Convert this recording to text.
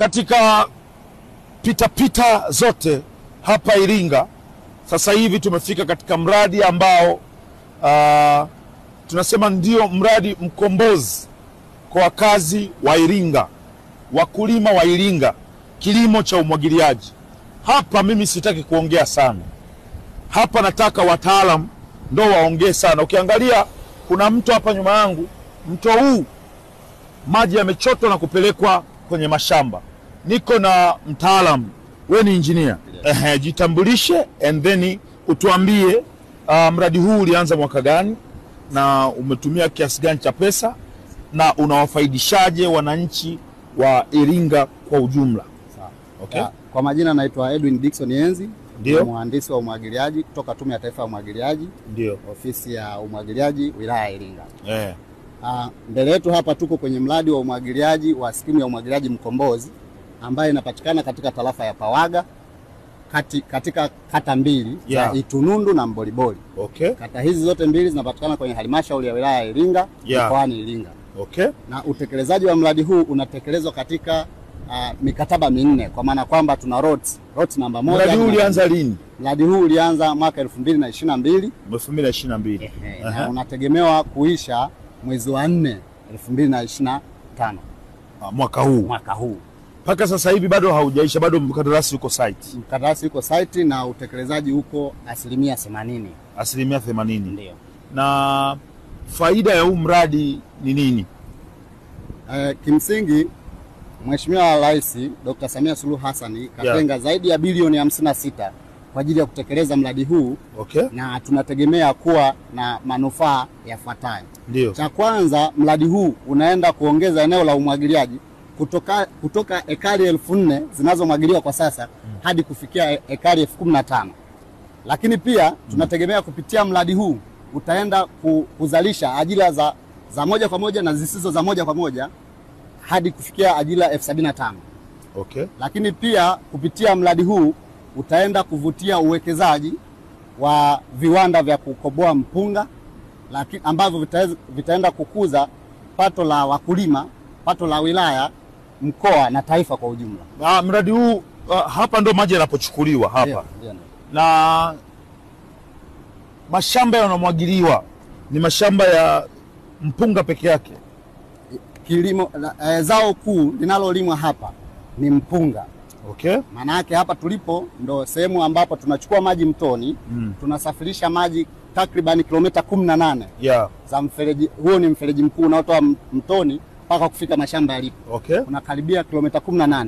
Katika pita zote hapa Iringa, sasa hivi tumefika katika mradi ambao tunasema ndio mradi mkombozi kwa wakazi wa Iringa, wakulima wa Iringa, kilimo cha umwagiliaji. Hapa mimi sitaki kuongea sana. Hapa nataka wataalamu ndo waongee sana. Ukiangalia kuna mto hapa nyuma yangu, mto huu maji yamechotwa na kupelekwa kwenye mashamba. Niko na mtaalamu, wewe ni engineer. Jitambulishe and then utuambie mradi huu ulianza mwaka gani na umetumia kiasi gani cha pesa na unawafaidishaje wananchi wa Iringa kwa ujumla. Okay? Kwa majina naitwa Edwin Dickson Enzi, ndio mhandisi wa umwagiliaji kutoka Tume ya Taifa ya Umwagiliaji, ndio ofisi ya umwagiliaji wilaya ya Iringa. Mbele yetu hapa tuko kwenye mradi wa umwagiliaji wa skimu ya umwagiliaji mkombozi ambayo inapatikana katika tarafa ya Pawaga katika kata mbili za Itunundu na Mboliboli. Okay. Kata hizi zote mbili zinapatikana kwenye halmashauri ya wilaya ya Iringa, mkoani Iringa. Okay. Na utekelezaji wa mradi huu unatekelezwa katika mikataba minne, kwa maana kwamba tuna roads namba 1. Mradi huu ulianza lini? Mradi huu ulianza mwaka 2022. 2022. Na unategemewa kuisha mwezi wa 4 2025. Mwaka huu. Paka sasa hivi bado haujaisha, bado mkandarasi yuko site. Mkandarasi yuko site na utekelezaji uko 80%. 80%. Ndio. Na faida ya huu mradi ni nini? Kimsingi Mheshimiwa Rais Dr. Samia Suluhu Hassan katenga zaidi ya bilioni 56 kwa ajili ya kutekeleza mradi huu. Okay. Na tunategemea kuwa na manufaa yafuatayo. Ndio. Cha kwanza, mradi huu unaenda kuongeza eneo la umwagiliaji kutoka ekari 4,000 zinazomwagiliwa kwa sasa hadi kufikia ekari 15,000. Lakini pia tunategemea kupitia mradi huu utaenda kuzalisha ajira za moja kwa moja na zisizo za moja kwa moja hadi kufikia ajira 75,000. Okay. Lakini pia kupitia mradi huu utaenda kuvutia uwekezaji wa viwanda vya kukoboa mpunga, lakini ambavyo vitaenda kukuza pato la wakulima, pato la wilaya, mkoa na taifa kwa ujumla. Mradi huu hapa ndo maji yanapochukuliwa hapa. Yeah. Na mashamba yanamwagiliwa ni mashamba ya mpunga peke yake. Kilimo zao kuu linalolimwa hapa ni mpunga. Okay. Maana yake hapa tulipo ndo sehemu ambapo tunachukua maji mtoni, tunasafirisha maji takriban kilomita 18 za mfereji. Huo ni mfereji mkuu unaotoa mtoni mpaka kufika mashamba yalipo. Okay. Unakaribia kilomita 18.